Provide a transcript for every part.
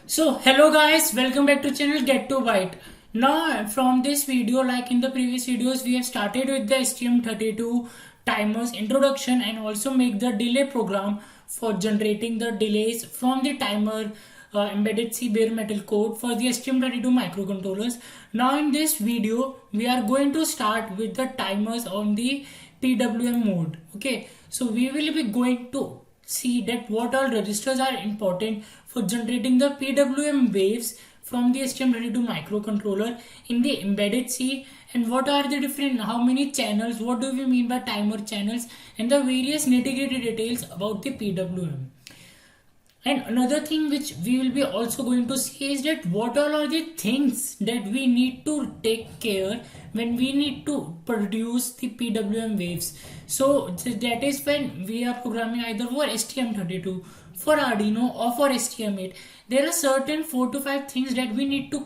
So hello guys, welcome back to channel Get to Byte. Now from this video, like in the previous videos, we have started with the STM32 timers introduction and also make the delay program for generating the delays from the timer embedded C bare metal code for the STM32 microcontrollers. Now in this video, we are going to start with the timers on the PWM mode. Okay, so we will be going to see that what all registers are important for generating the PWM waves from the STM32 microcontroller in the embedded C, and what are the different, how many channels, what do we mean by timer channels, and the various nitty-gritty details about the PWM. And another thing which we will be also going to see is that what all are the things that we need to take care when we need to produce the PWM waves. So that is when we are programming either for STM32, for Arduino or for STM8. There are certain 4 to 5 things that we need to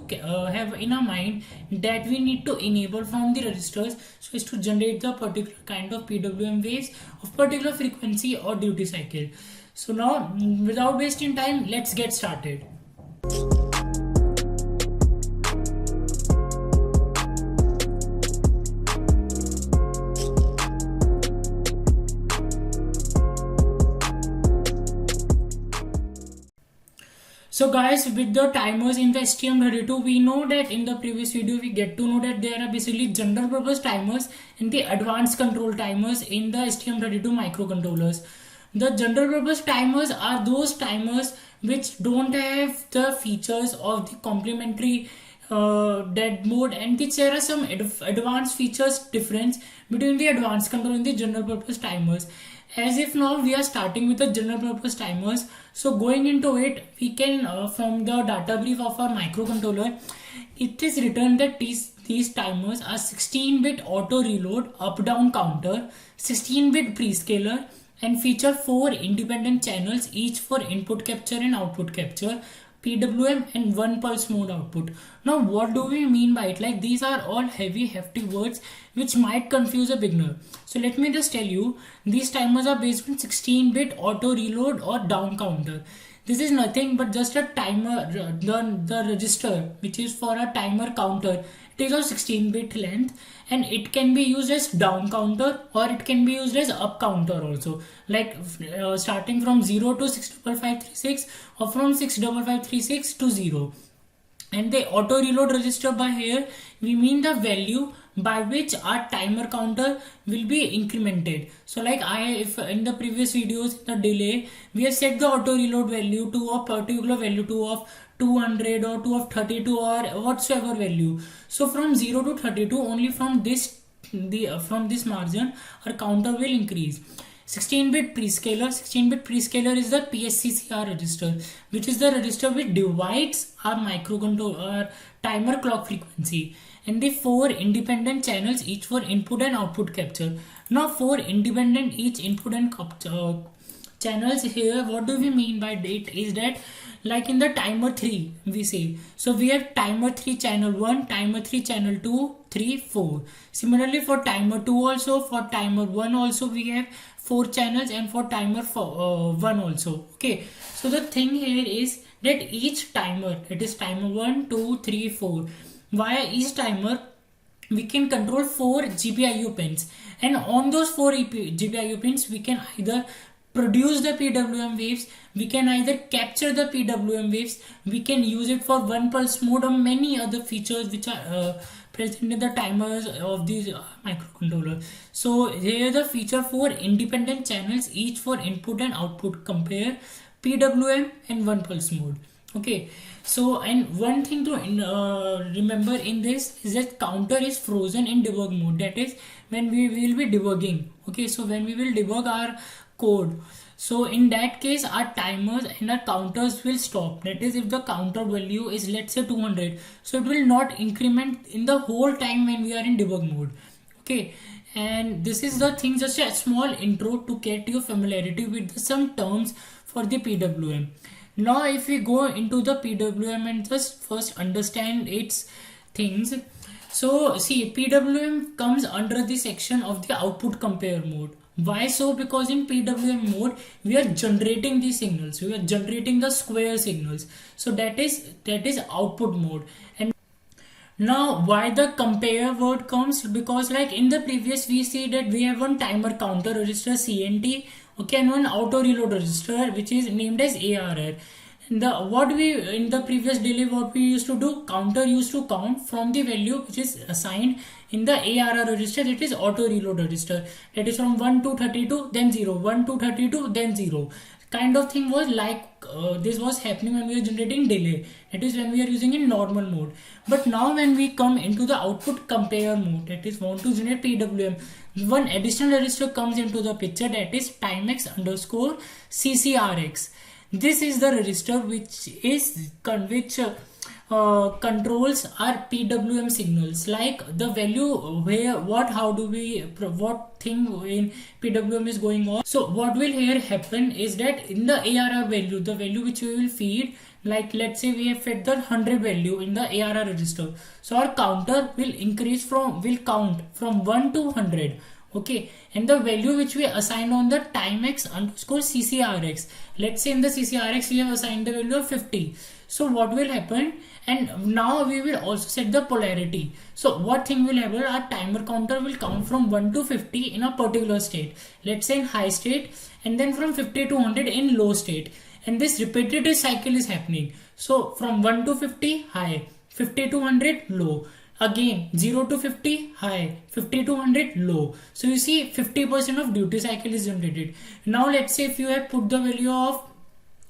have in our mind that we need to enable from the registers so as to generate the particular kind of PWM waves of particular frequency or duty cycle. So now, without wasting time, let's get started. So guys, with the timers in the STM32, we know that in the previous video we get to know that there are basically general purpose timers and the advanced control timers in the STM32 microcontrollers. The general purpose timers are those timers which don't have the features of the complementary dead mode, and which there are some advanced features difference between the advanced control and the general purpose timers. As if now we are starting with the general purpose timers, so going into it, we can from the data brief of our microcontroller, it is written that these timers are 16-bit auto reload up down counter, 16-bit prescaler, and feature 4 independent channels, each for input capture and output capture, PWM, and 1 pulse mode output. Now what do we mean by it? Like, these are all heavy hefty words which might confuse a beginner. So let me just tell you, these timers are based on 16-bit auto reload or down counter. This is nothing but just a timer, the register which is for a timer counter. It is of 16-bit length and it can be used as down counter or it can be used as up counter also, like starting from 0 to 65536 or from 65536 to 0. And the auto reload register, by here we mean the value by which our timer counter will be incremented. So like if in the previous videos, the delay, we have set the auto reload value to a particular value, to of 200 or to of 32 or whatsoever value. So from 0 to 32, only from this margin our counter will increase. 16-bit prescaler is the PSCCR register, which is the register which divides our microcontroller timer clock frequency, and the 4 independent channels, each for input and output capture. Now 4 independent each input and channels here, what do we mean by that is that, like in the timer 3 we say, so we have timer 3 channel 1, timer 3 channel 2, 3, 4. Similarly for timer 2 also, for timer 1 also we have 4 channels, and for timer 1 also. Okay, so the thing here is that each timer, it is timer 1, 2, 3, 4, via each timer we can control 4 GPIO pins, and on those 4 GPIO pins we can either produce the PWM waves, we can either capture the PWM waves, we can use it for 1 pulse mode, or many other features which are present in the timers of these microcontroller. So here the feature 4 independent channels, each for input and output, compare PWM and 1 pulse mode. Okay, so and one thing to remember in this is that counter is frozen in debug mode, that is when we will be debugging. Okay, so when we will debug our code, so in that case our timers and our counters will stop. That is, if the counter value is, let's say, 200, so it will not increment in the whole time when we are in debug mode. Okay, and this is the thing, just a small intro to get your familiarity with some terms for the PWM. Now if we go into the PWM and just first understand its things, so see, PWM comes under the section of the output compare mode. Why so? Because in PWM mode we are generating the signals, we are generating the square signals. So that is output mode. And now why the compare word comes? Because like in the previous we see that we have one timer counter register CNT, okay, and one auto reload register which is named as ARR. In the previous delay, what we used to do, counter used to count from the value which is assigned in the ARR register, that is auto reload register, that is from 1 to 32 then 0, 1 to 32 then 0 kind of thing. Was like this was happening when we are generating delay, that is when we are using in normal mode. But now when we come into the output compare mode, that is want to generate PWM, one additional register comes into the picture, that is timex underscore CCRX. This is the register which controls our PWM signals, like the value where what thing in PWM is going on. So what will here happen is that in the ARR value, the value which we will feed, like let's say we have fed the 100 value in the ARR register, so our counter will count from 1 to 100. Okay, and the value which we assigned on the timex underscore CCRX, let's say in the CCRX we have assigned the value of 50. So what will happen, and now we will also set the polarity. So what thing will happen, our timer counter will count from 1 to 50 in a particular state, let's say in high state, and then from 50 to 100 in low state, and this repetitive cycle is happening. So from 1 to 50 high, 50 to 100 low, again 0 to 50 high, 50 to 100 low. So you see 50% of duty cycle is generated. Now let's say if you have put the value of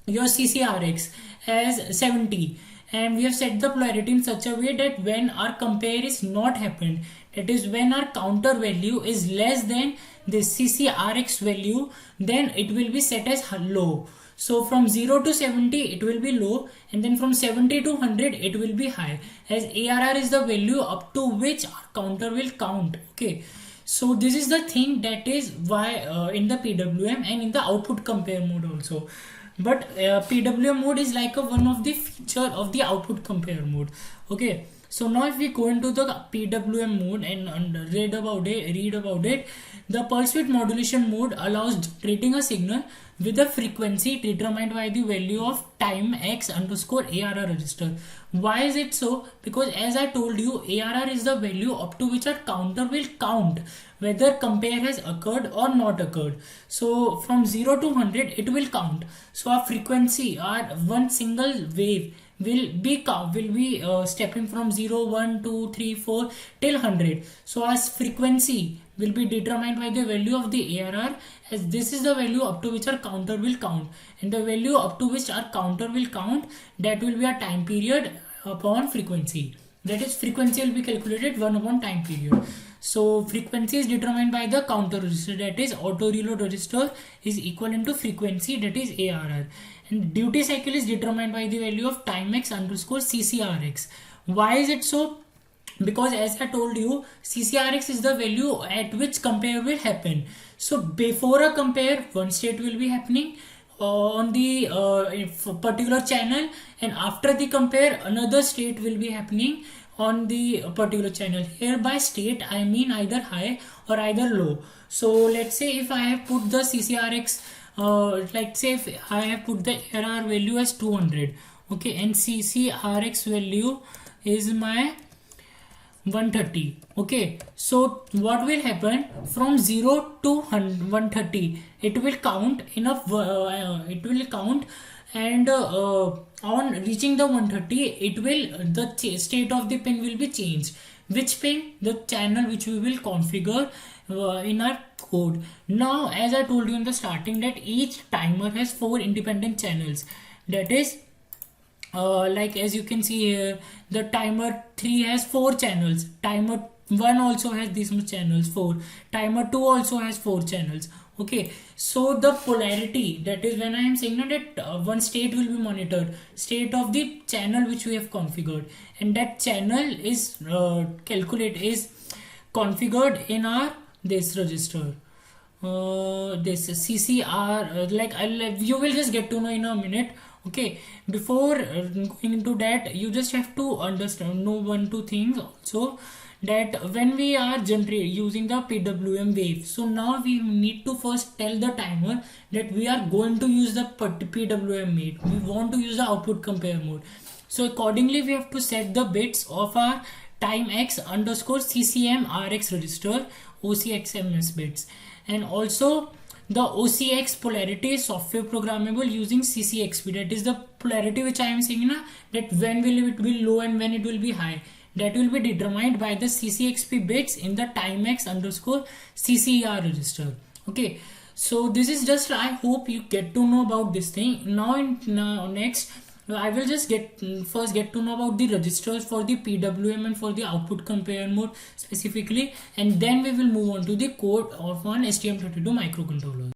your CCRX as 70, and we have set the polarity in such a way that when our compare is not happened, that is when our counter value is less than this CCRX value, then it will be set as low. So from 0 to 70 it will be low, and then from 70 to 100 it will be high, as ARR is the value up to which our counter will count. Okay, so this is the thing, that is why in the PWM and in the output compare mode also. But PWM mode is like one of the feature of the output compare mode. Okay, so now if we go into the PWM mode and read about it, the pulse width modulation mode allows generating a signal with a frequency determined by the value of time x underscore ARR register. Why is it so? Because as I told you, ARR is the value up to which our counter will count whether compare has occurred or not occurred. So from 0 to 100 it will count. So our frequency, our one single wave will be stepping from 0, 1, 2, 3, 4 till 100. So our frequency will be determined by the value of the ARR, as this is the value up to which our counter will count, and the value up to which our counter will count, that will be a time period upon frequency. That is, frequency will be calculated 1 upon time period. So frequency is determined by the counter register, that is auto reload register is equivalent to frequency, that is ARR. And duty cycle is determined by the value of timex underscore CCRX. Why is it so? Because as I told you, CCRX is the value at which compare will happen. So before a compare, one state will be happening on the particular channel, and after the compare another state will be happening on the particular channel. Here by state I mean either high or either low. So let's say if I have put the CCRX, let's say if I have put the ARR value as 200, okay, and CCRX value is my 130. Okay, so what will happen, from 0 to 130 it will count and on reaching the 130 the state of the pin will be changed. Which pin? The channel which we will configure in our code. Now as I told you in the starting that each timer has 4 independent channels, that is like as you can see here, the timer 3 has 4 channels, timer 1 also has these much channels, 4, timer 2 also has 4 channels. Okay, so the polarity, that is when I am saying that one state will be monitored, state of the channel which we have configured, and that channel is configured in our this register, this CCR, you will just get to know in a minute. Okay, before going into that, you just have to know 1-2 things also, that when we are using the PWM wave, so now we need to first tell the timer that we are going to use the PWM mode, we want to use the output compare mode. So accordingly we have to set the bits of our timex underscore ccm rx register OCXMS bits, and also the OCX polarity is software programmable using CCXP. That is the polarity which I am saying na, that when will it be low and when it will be high, that will be determined by the CCXP bits in the timex underscore CCR register. Okay, so this is just, I hope you get to know about this thing. Now next I will just first get to know about the registers for the PWM and for the output compare mode specifically, and then we will move on to the code of one STM32 microcontroller.